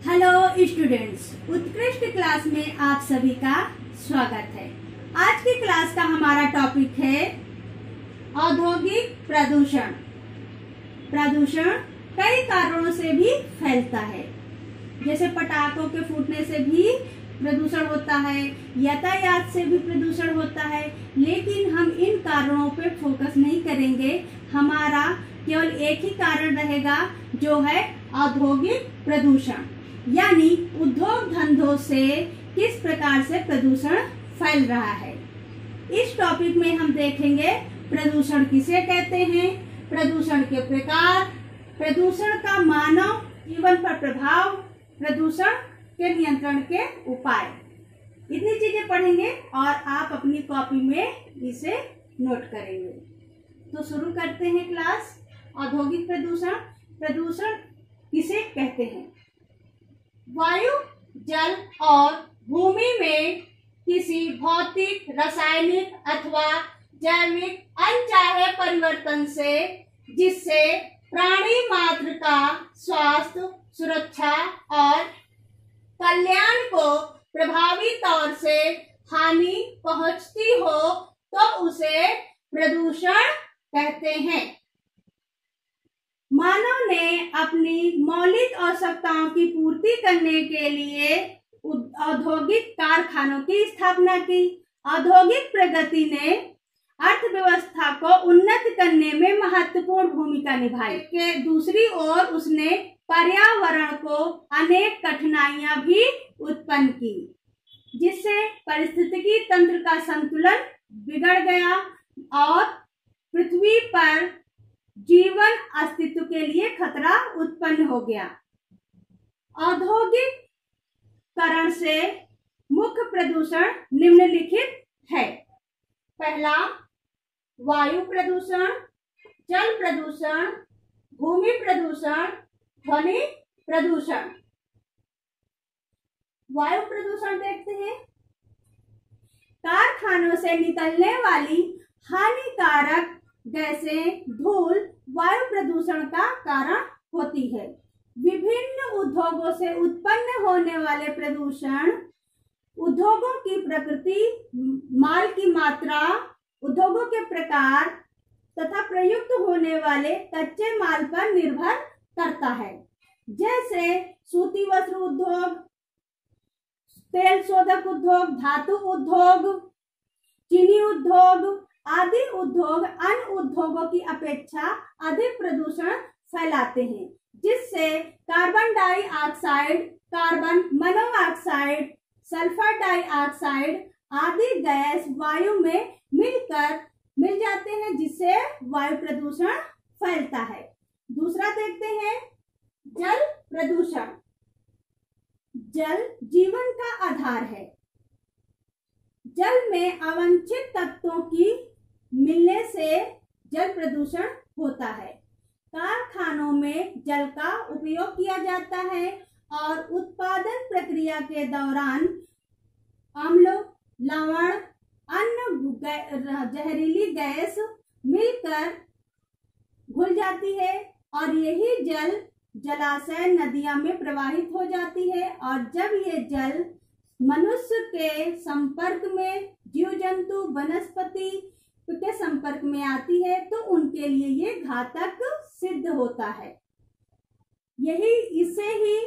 Hello students, उत्कृष्ट class में आप सभी का स्वागत है। आज की क्लास का हमारा टॉपिक है औद्योगिक प्रदूषण। प्रदूषण कई कारणों से भी फैलता है, जैसे पटाखों के फूटने से भी प्रदूषण होता है, यातायात से भी प्रदूषण होता है। लेकिन हम इन कारणों पे फोकस नहीं करेंगे, हमारा केवल एक ही कारण रहेगा जो है औद्योगिक प्रदूषण, यानी उद्योग धंधों से किस प्रकार से प्रदूषण फैल रहा है। इस टॉपिक में हम देखेंगे प्रदूषण किसे कहते हैं, प्रदूषण के प्रकार, प्रदूषण का मानव जीवन पर प्रभाव, प्रदूषण के नियंत्रण के उपाय। इतनी चीजें पढ़ेंगे और आप अपनी कॉपी में इसे नोट करेंगे। तो शुरू करते हैं क्लास। औद्योगिक प्रदूषण। प्रदूषण किसे कहते हैं? वायु, जल और भूमि में किसी भौतिक, रासायनिक अथवा जैविक अनचाहे परिवर्तन से जिससे प्राणी मात्र का स्वास्थ्य, सुरक्षा और कल्याण को प्रभावी तौर से हानि पहुंचती हो तो उसे प्रदूषण कहते हैं। मानव ने अपनी मौलिक आवश्यकताओं की पूर्ति करने के लिए औद्योगिक कारखानों की स्थापना की। औद्योगिक प्रगति ने अर्थव्यवस्था को उन्नत करने में महत्वपूर्ण भूमिका निभाई। के दूसरी ओर उसने पर्यावरण को अनेक कठिनाइयां भी उत्पन्न की, जिससे पारिस्थितिकी तंत्र का संतुलन बिगड़ गया और पृथ्वी पर जीवन अस्तित्व के लिए खतरा उत्पन्न हो गया। औद्योगिकरण से मुख्य प्रदूषण निम्नलिखित है। पहला, वायु प्रदूषण, जल प्रदूषण, भूमि प्रदूषण, ध्वनि प्रदूषण। वायु प्रदूषण देखते हैं। कारखानों से निकलने वाली हानिकारक गैसें, धूल वायु प्रदूषण का कारण होती है। विभिन्न उद्योगों से उत्पन्न होने वाले प्रदूषण उद्योगों की प्रकृति, माल की मात्रा, उद्योगों के प्रकार तथा प्रयुक्त होने वाले कच्चे माल पर निर्भर करता है। जैसे सूती वस्त्र उद्योग, तेल शोधक उद्योग, धातु उद्योग, चीनी उद्योग आदि उद्योग अन्य उद्योगों की अपेक्षा अधिक प्रदूषण फैलाते हैं, जिससे carbon dioxide, carbon monoxide, sulphur dioxide आदि गैस वायु में मिल जाते हैं, जिससे वायु प्रदूषण फैलता है। दूसरा देखते हैं जल प्रदूषण। जल जीवन का आधार है। जल में अवांछित तत्वों की मिलने से जल प्रदूषण होता है। कारखानों में जल का उपयोग किया जाता है और उत्पादन प्रक्रिया के दौरान अम्ल, लवण, अन्य जहरीली गैस मिलकर घुल जाती है और यही जल जलाशय, नदियां में प्रवाहित हो जाती है। और जब ये जल मनुष्य के संपर्क में, जीव जंतु, वनस्पति के संपर्क में आती है तो उनके लिए ये घातक सिद्ध होता है। यही इससे ही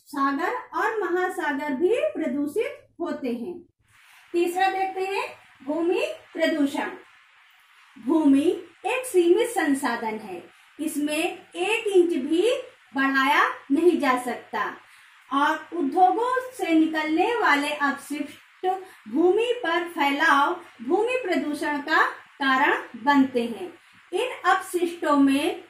सागर और महासागर भी प्रदूषित होते हैं। तीसरा देखते हैं भूमि प्रदूषण। भूमि एक सीमित संसाधन है, इसमें 1 इंच भी बढ़ाया नहीं जा सकता और उद्योगों से निकलने वाले अपशिष्ट भूमि पर फैलाव भूमि प्रदूषण का कारण बनते हैं। इन अपशिष्टों में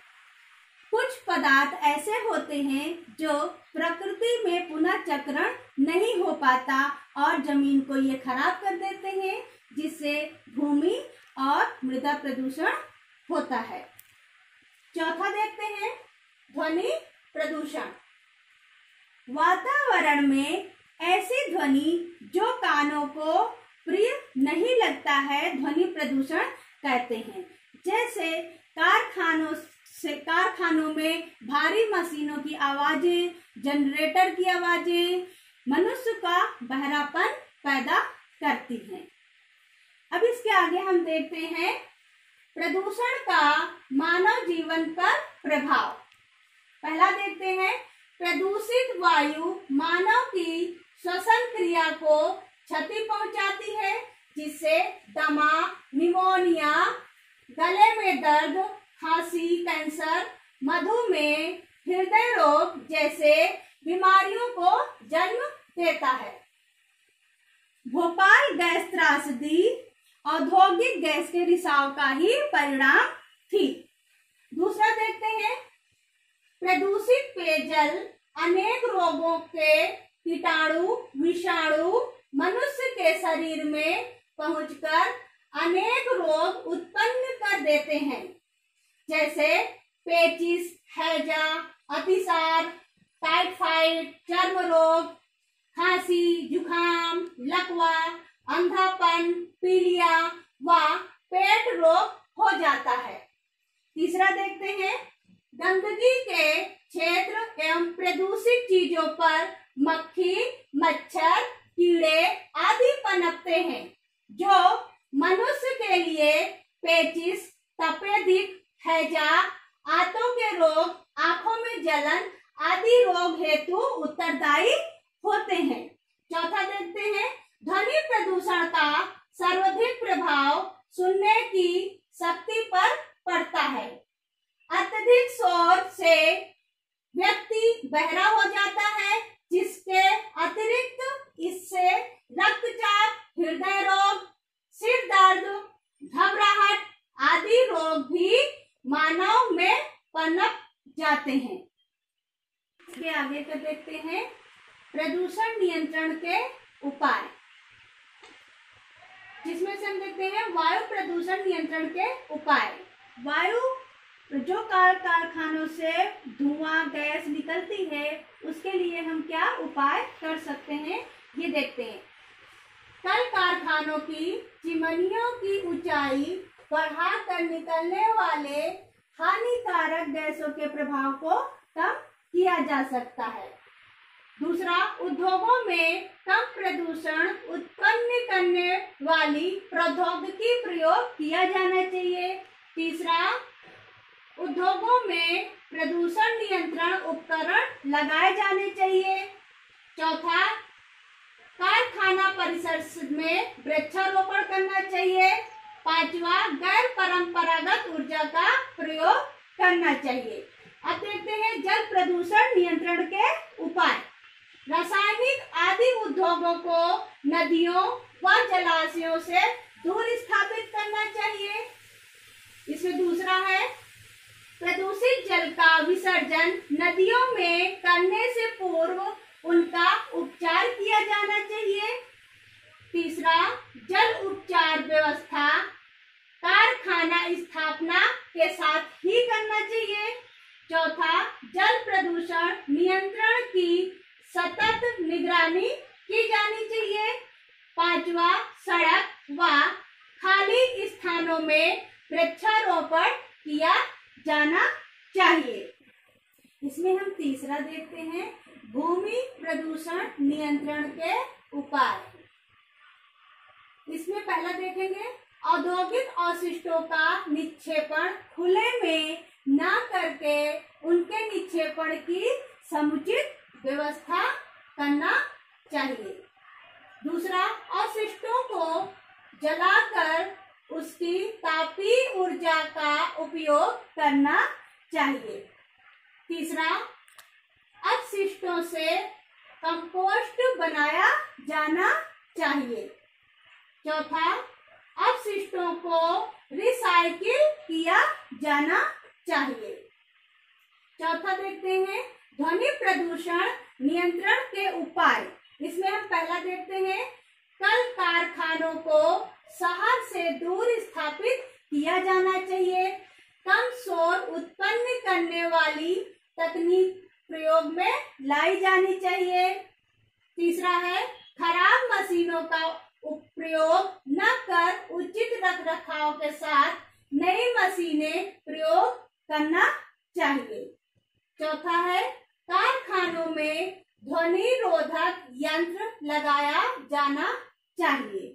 कुछ पदार्थ ऐसे होते हैं जो प्रकृति में पुनः चक्रण नहीं हो पाता और जमीन को ये खराब कर देते हैं, जिससे भूमि और मृदा प्रदूषण होता है। चौथा देखते हैं ध्वनि प्रदूषण। वातावरण में ऐसी ध्वनि जो कानों को प्रिय नहीं लगता है, ध्वनि प्रदूषण कहते हैं। जैसे कारखानों से कारखानों में भारी मशीनों की आवाजें, जनरेटर की आवाजें मनुष्य का बहरापन पैदा करती हैं। अब इसके आगे हम देखते हैं प्रदूषण का मानव जीवन पर प्रभाव। पहला देखते हैं, प्रदूषित वायु मानव की श्वसन क्रिया को क्षति पहुंचाती है, जिससे दमा, निमोनिया, गले में दर्द, खांसी, कैंसर, मधुमेह, हृदय रोग जैसे बीमारियों को जन्म देता है। भोपाल गैस त्रासदी औद्योगिक गैस के रिसाव का ही परिणाम थी। दूसरा देखते हैं, प्रदूषित पेयजल अनेक रोगों के कीटाणु, विषाणु मनुष्य के शरीर में पहुंचकर अनेक रोग उत्पन्न कर देते हैं, जैसे पेचिस, हैजा, अतिसार, टाइफाइड, चर्म रोग, खांसी, जुखाम, लकवा, अंधापन, पीलिया व पेट रोग हो जाता है। तीसरा देखते हैं, गंदगी के क्षेत्र एवं प्रदूषित चीजों पर मक्खी, मच्छर, कीड़े आदि पनपते हैं, जो मनुष्य के लिए पेचिस, तपेदिक, हैजा, आंतों के रोग, आंखों में जलन आदि रोग हेतु उत्तरदायी होते हैं। चौथा देखते हैं, ध्वनि प्रदूषण का सर्वाधिक प्रभाव सुनने की शक्ति पर पड़ता है। अत्यधिक शोर से व्यक्ति बहरा हो जाता है, जिसके अतिरिक्त इससे रक्तचाप, हृदय रोग, सिर दर्द, घबराहट आदि रोग भी मानव में पनप जाते हैं। इसके आगे का देखते हैं, प्रदूषण नियंत्रण के उपाय, जिसमें से हम देखते हैं वायु प्रदूषण नियंत्रण के उपाय। वायु जो कारखानों से धुआं गैस निकलती है, उसके लिए हम क्या उपाय कर सकते हैं, ये देखते हैं। कल कारखानों की चिमनियों की ऊंचाई बढ़ाकर निकलने वाले हानिकारक गैसों के प्रभाव को कम किया जा सकता है। दूसरा, उद्योगों में कम प्रदूषण उत्पन्न करने वाली प्रौद्योगिकी प्रयोग किया जाना चाहिए। तीसरा, उद्योगों में प्रदूषण नियंत्रण उपकरण लगाए जाने चाहिए। चौथा, कारखाना परिसर में वृक्षारोपण करना चाहिए। पांचवा, गैर परंपरागत ऊर्जा का प्रयोग करना चाहिए। अब देखते हैं जल प्रदूषण नियंत्रण के उपाय। रासायनिक आदि उद्योगों को नदियों व जलाशयों से दूर स्थापित करना चाहिए। इसमें दूसरा है, प्रदूषित जल का विसर्जन नदियों में करने से पूर्व उनका उपचार किया जाना चाहिए। तीसरा, जल उपचार व्यवस्था कारखाना स्थापना के साथ ही करना चाहिए। चौथा, जल प्रदूषण नियंत्रण की सतत निगरानी की जानी चाहिए। पांचवा, सड़क व खाली स्थानों में वृक्षारोपण किया जाना चाहिए। इसमें हम तीसरा देखते हैं, भूमि प्रदूषण नियंत्रण के उपाय। इसमें पहला देखेंगे, औद्योगिक अवशिष्टों का निक्षेपण खुले में न करके उनके निक्षेपण की समुचित व्यवस्था करना चाहिए। दूसरा, अवशिष्टों को जलाकर उसकी तापीय ऊर्जा का उपयोग करना चाहिए। तीसरा, अपशिष्टों से कंपोस्ट बनाया जाना चाहिए। चौथा, अपशिष्टों को रिसाइकिल किया जाना चाहिए। चौथा देखते हैं, ध्वनि प्रदूषण नियंत्रण के उपाय। इसमें हम पहला देखते हैं, कल कारखानों को शहर से दूर स्थापित किया जाना चाहिए। कम शोर उत्पन्न करने वाली तकनीक प्रयोग में लाई जानी चाहिए। तीसरा है, खराब मशीनों का प्रयोग न कर उचित रखरखाव के साथ नई मशीनें प्रयोग करना चाहिए। चौथा है कारखानों में ध्वनि रोधक यंत्र लगाया जाना चाहिए।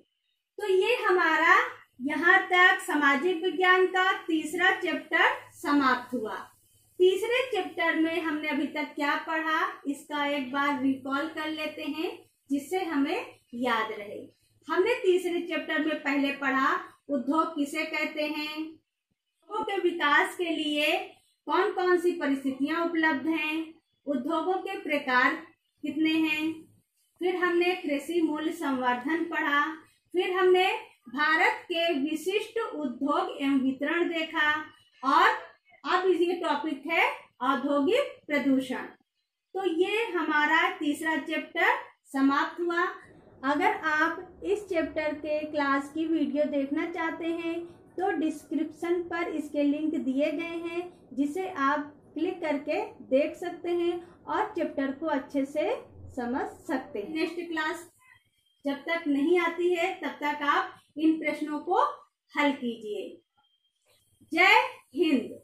तो ये हमारा यहाँ तक सामाजिक विज्ञान का तीसरा चैप्टर समाप्त हुआ। तीसरे चैप्टर में हमने अभी तक क्या पढ़ा, इसका एक बार रिकॉल कर लेते हैं जिससे हमें याद रहे। हमने तीसरे चैप्टर में पहले पढ़ा उद्योग किसे कहते हैं, उद्योगों के विकास के लिए कौन कौन सी परिस्थितियां उपलब्ध हैं, उद्योगों के प्रकार कितने हैं। फिर हमने कृषि मूल्य संवर्धन पढ़ा। फिर हमने भारत के विशिष्ट उद्योग एवं वितरण देखा और अब ये टॉपिक है औद्योगिक प्रदूषण। तो ये हमारा तीसरा चैप्टर समाप्त हुआ। अगर आप इस चैप्टर के क्लास की वीडियो देखना चाहते हैं तो डिस्क्रिप्शन पर इसके लिंक दिए गए हैं जिसे आप क्लिक करके देख सकते हैं और चैप्टर को अच्छे से समझ सकते हैं। नेक्स्ट क्लास जब तक नहीं आती है तब तक आप इन प्रश्नों को हल कीजिए। जय हिंद।